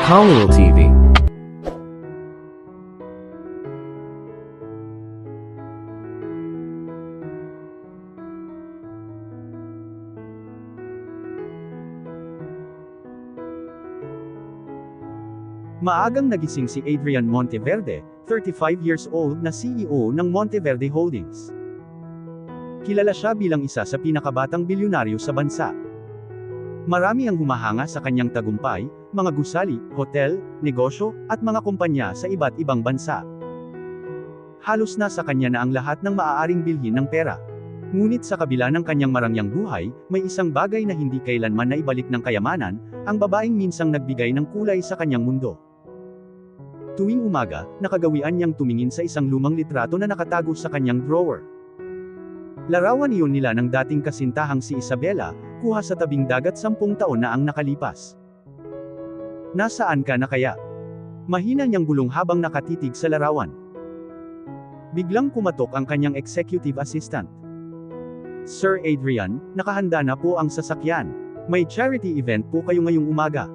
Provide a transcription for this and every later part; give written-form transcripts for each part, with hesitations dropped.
Hollywood TV. Maagang nagising si Adrian Monteverde, 35 years old na CEO ng Monteverde Holdings. Kilala siya bilang isa sa pinakabatang bilyonaryo sa bansa. Marami ang humahanga sa kanyang tagumpay, mga gusali, hotel, negosyo, at mga kumpanya sa iba't ibang bansa. Halos nasa kanya na ang lahat ng maaaring bilhin ng pera. Ngunit sa kabila ng kanyang marangyang buhay, may isang bagay na hindi kailanman naibalik ng kayamanan, ang babaeng minsang nagbigay ng kulay sa kanyang mundo. Tuwing umaga, nakagawian niyang tumingin sa isang lumang litrato na nakatago sa kanyang drawer. Larawan iyon nila ng dating kasintahang si Isabela, kuha sa tabing dagat 10 taon na ang nakalipas. Nasaan ka na kaya? Mahina niyang bulong habang nakatitig sa larawan. Biglang kumatok ang kanyang executive assistant. Sir Adrian, nakahanda na po ang sasakyan. May charity event po kayo ngayong umaga.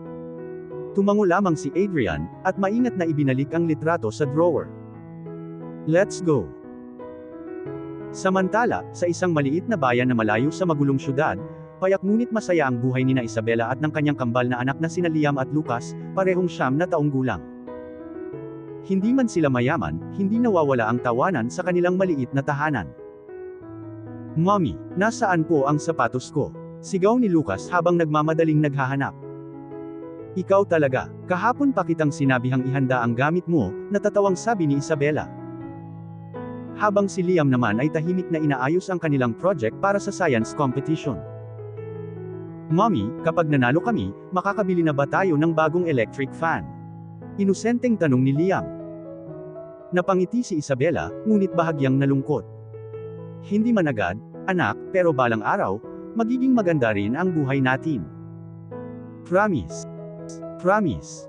Tumango lamang si Adrian, at maingat na ibinalik ang litrato sa drawer. Let's go! Samantala, sa isang maliit na bayan na malayo sa magulong syudad, payak ngunit masaya ang buhay nina Isabela at ng kanyang kambal na anak na sina Liam at Lucas, parehong 9 na taong gulang. Hindi man sila mayaman, hindi nawawala ang tawanan sa kanilang maliit na tahanan. Mommy, nasaan po ang sapatos ko? Sigaw ni Lucas habang nagmamadaling naghahanap. Ikaw talaga, kahapon pa kitang sinabihang ihanda ang gamit mo, natatawang sabi ni Isabela. Habang si Liam naman ay tahimik na inaayos ang kanilang project para sa science competition. Mommy, kapag nanalo kami, makakabili na ba tayo ng bagong electric fan? Inosenteng tanong ni Liam. Napangiti si Isabela, ngunit bahagyang nalungkot. Hindi man agad, anak, pero balang araw, magiging maganda rin ang buhay natin. Promise. Promise.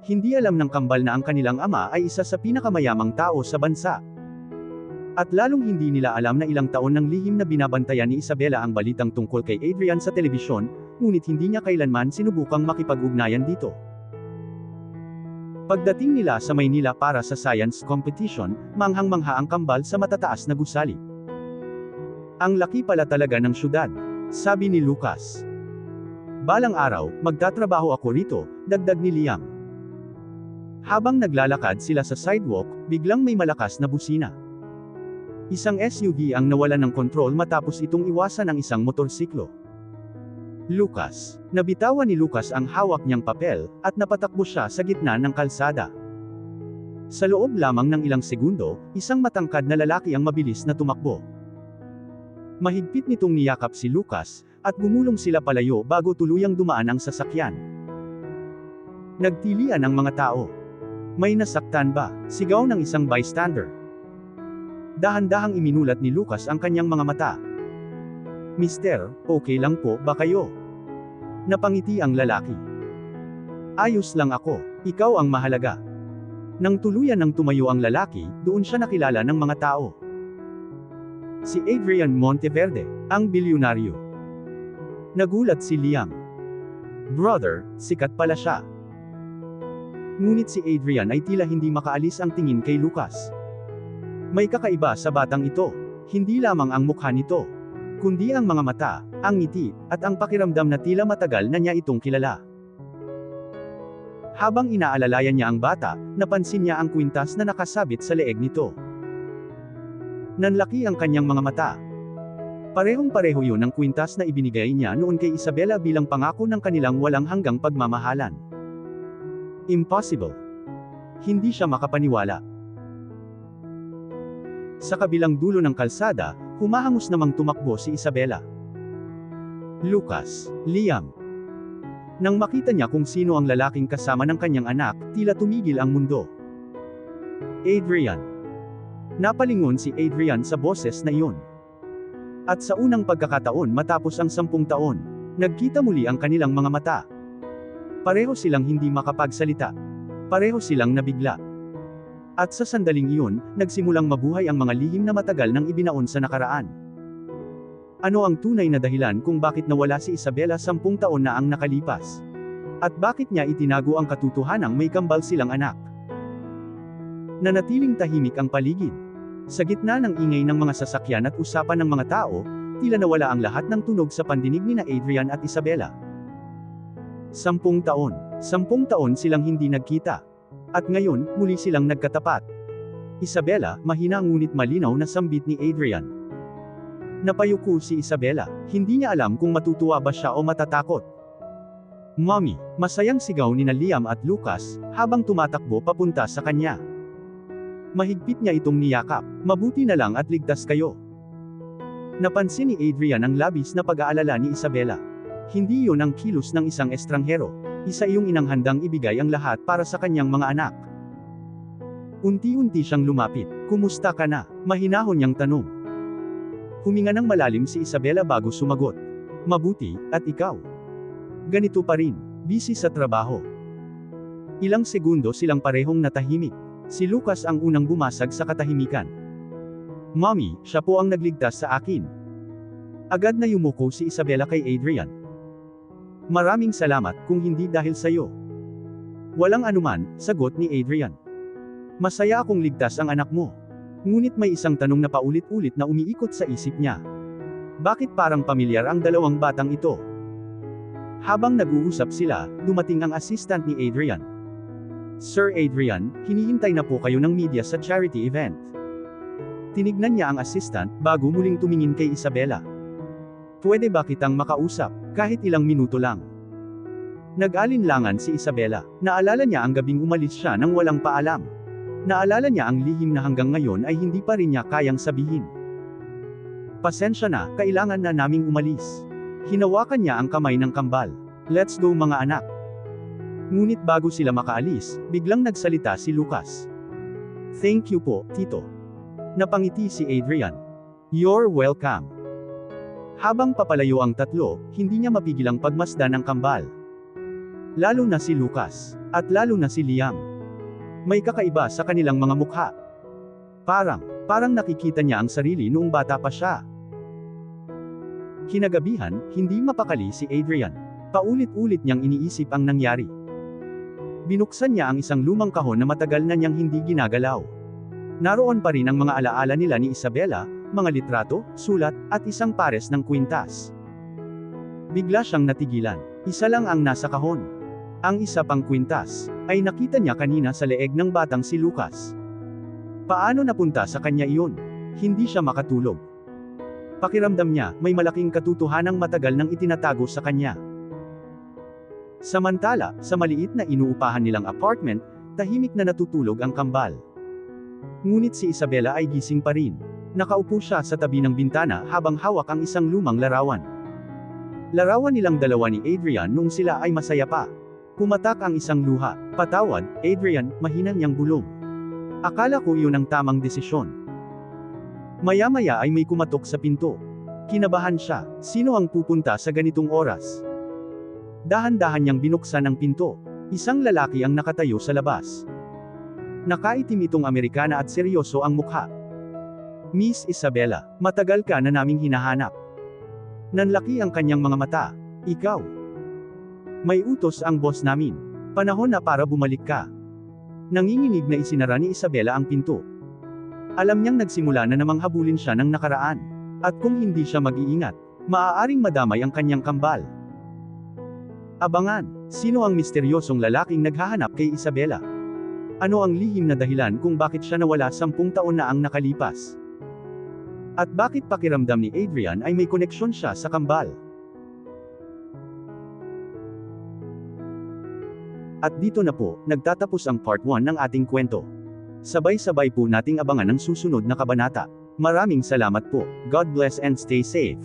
Hindi alam ng kambal na ang kanilang ama ay isa sa pinakamayamang tao sa bansa. At lalong hindi nila alam na ilang taon ng lihim na binabantayan ni Isabela ang balitang tungkol kay Adrian sa telebisyon, ngunit hindi niya kailanman sinubukang makipag-ugnayan dito. Pagdating nila sa Maynila para sa science competition, manghang-mangha ang kambal sa matataas na gusali. Ang laki pala talaga ng syudad, sabi ni Lucas. Balang araw, magtatrabaho ako rito, dagdag ni Liam. Habang naglalakad sila sa sidewalk, biglang may malakas na busina. Isang SUV ang nawala ng kontrol matapos itong iwasan ng isang motorsiklo. Lucas. Nabitawan ni Lucas ang hawak niyang papel, at napatakbo siya sa gitna ng kalsada. Sa loob lamang ng ilang segundo, isang matangkad na lalaki ang mabilis na tumakbo. Mahigpit nitong niyakap si Lucas, at gumulong sila palayo bago tuluyang dumaan ang sasakyan. Nagtilian ang mga tao. May nasaktan ba? Sigaw ng isang bystander. Dahan-dahang iminulat ni Lucas ang kanyang mga mata. Mister, okay lang po ba kayo? Napangiti ang lalaki. Ayos lang ako, ikaw ang mahalaga. Nang tuluyan ng tumayo ang lalaki, doon siya nakilala ng mga tao. Si Adrian Monteverde, ang bilyonaryo. Nagulat si Liam. Brother, sikat pala siya. Ngunit si Adrian ay tila hindi makaalis ang tingin kay Lucas. May kakaiba sa batang ito. Hindi lamang ang mukha nito, kundi ang mga mata, ang ngiti, at ang pakiramdam na tila matagal na niya itong kilala. Habang inaalalayan niya ang bata, napansin niya ang kwintas na nakasabit sa leeg nito. Nanlaki ang kanyang mga mata. Parehong-pareho yun ang kwintas na ibinigay niya noon kay Isabela bilang pangako ng kanilang walang hanggang pagmamahalan. Impossible. Hindi siya makapaniwala. Sa kabilang dulo ng kalsada, humahangos namang tumakbo si Isabela. Lucas, Liam. Nang makita niya kung sino ang lalaking kasama ng kanyang anak, tila tumigil ang mundo. Adrian. Napalingon si Adrian sa boses na iyon. At sa unang pagkakataon matapos ang 10 taon, nagkita muli ang kanilang mga mata. Pareho silang hindi makapagsalita. Pareho silang nabigla. At sa sandaling iyon, nagsimulang mabuhay ang mga lihim na matagal nang ibinaon sa nakaraan. Ano ang tunay na dahilan kung bakit nawala si Isabela 10 taon na ang nakalipas? At bakit niya itinago ang katotohanang may kambal silang anak? Nanatiling tahimik ang paligid. Sa gitna ng ingay ng mga sasakyan at usapan ng mga tao, tila nawala ang lahat ng tunog sa pandinig ni Adrian at Isabela. 10 taon. 10 taon silang hindi nagkita. At ngayon, muli silang nagkatapat. Isabela, mahina ngunit malinaw na sambit ni Adrian. Napayuko si Isabela. Hindi niya alam kung matutuwa ba siya o matatakot. "Mommy," masayang sigaw ni Liam at Lucas, habang tumatakbo papunta sa kanya. Mahigpit niya itong niyakap. "Mabuti na lang at ligtas kayo." Napansin ni Adrian ang labis na pag-aalala ni Isabela. Hindi iyon ang kilos ng isang estranghero. Isa iyong inang handang ibigay ang lahat para sa kanyang mga anak. Unti-unti siyang lumapit. "Kumusta ka na?" mahinahon niyang tanong. Huminga ng malalim si Isabela bago sumagot. "Mabuti, at ikaw?" "Ganito pa rin, busy sa trabaho." Ilang segundo silang parehong natahimik. Si Lucas ang unang bumasag sa katahimikan. "Mommy, siya po ang nagligtas sa akin." Agad na yumuko si Isabela kay Adrian. "Maraming salamat, kung hindi dahil sa iyo." "Walang anuman," sagot ni Adrian. "Masaya akong ligtas ang anak mo." Ngunit may isang tanong na paulit-ulit na umiikot sa isip niya. Bakit parang pamilyar ang dalawang batang ito? Habang nag-uusap sila, dumating ang assistant ni Adrian. "Sir Adrian, hinihintay na po kayo ng media sa charity event." Tinignan niya ang assistant, bago muling tumingin kay Isabela. "Pwede ba kitang makausap, kahit ilang minuto lang?" Nag-alinlangan si Isabela. Naalala niya ang gabing umalis siya nang walang paalam. Naalala niya ang lihim na hanggang ngayon ay hindi pa rin niya kayang sabihin. "Pasensya na, kailangan na naming umalis." Hinawakan niya ang kamay ng kambal. "Let's go mga anak." Ngunit bago sila makaalis, biglang nagsalita si Lucas. "Thank you po, Tito." Napangiti si Adrian. "You're welcome." Habang papalayo ang tatlo, hindi niya mapigilang pagmasdan ang kambal. Lalo na si Lucas. At lalo na si Liam. May kakaiba sa kanilang mga mukha. Parang nakikita niya ang sarili noong bata pa siya. Kinagabihan, hindi mapakali si Adrian. Paulit-ulit niyang iniisip ang nangyari. Binuksan niya ang isang lumang kahon na matagal na niyang hindi ginagalaw. Naroon pa rin ang mga alaala nila ni Isabela, mga litrato, sulat, at isang pares ng kwintas. Bigla siyang natigilan. Isa lang ang nasa kahon. Ang isa pang kwintas ay nakita niya kanina sa leeg ng batang si Lucas. Paano napunta sa kanya iyon? Hindi siya makatulog. Pakiramdam niya, may malaking katotohanang matagal nang itinatago sa kanya. Samantala, sa maliit na inuupahan nilang apartment, tahimik na natutulog ang kambal. Ngunit si Isabela ay gising pa rin. Nakaupo siya sa tabi ng bintana habang hawak ang isang lumang larawan. Larawan nilang dalawa ni Adrian noong sila ay masaya pa. Pumatak ang isang luha. "Patawad, Adrian," mahina niyang bulong. "Akala ko iyon ang tamang desisyon." Maya-maya ay may kumatok sa pinto. Kinabahan siya. Sino ang pupunta sa ganitong oras? Dahan-dahan niyang binuksan ang pinto. Isang lalaki ang nakatayo sa labas. Nakaitim itong Amerikana at seryoso ang mukha. "Miss Isabela, matagal ka na naming hinahanap." Nanlaki ang kanyang mga mata. "Ikaw? May utos ang boss namin. Panahon na para bumalik ka." Nanginginig na isinara ni Isabela ang pinto. Alam niyang nagsimula na namang habulin siya ng nakaraan. At kung hindi siya mag-iingat, maaaring madamay ang kanyang kambal. Abangan, sino ang misteryosong lalaking naghahanap kay Isabela? Ano ang lihim na dahilan kung bakit siya nawala 10 taon na ang nakalipas? At bakit pakiramdam ni Adrian ay may koneksyon siya sa kambal? At dito na po, nagtatapos ang part 1 ng ating kwento. Sabay-sabay po nating abangan ang susunod na kabanata. Maraming salamat po. God bless and stay safe.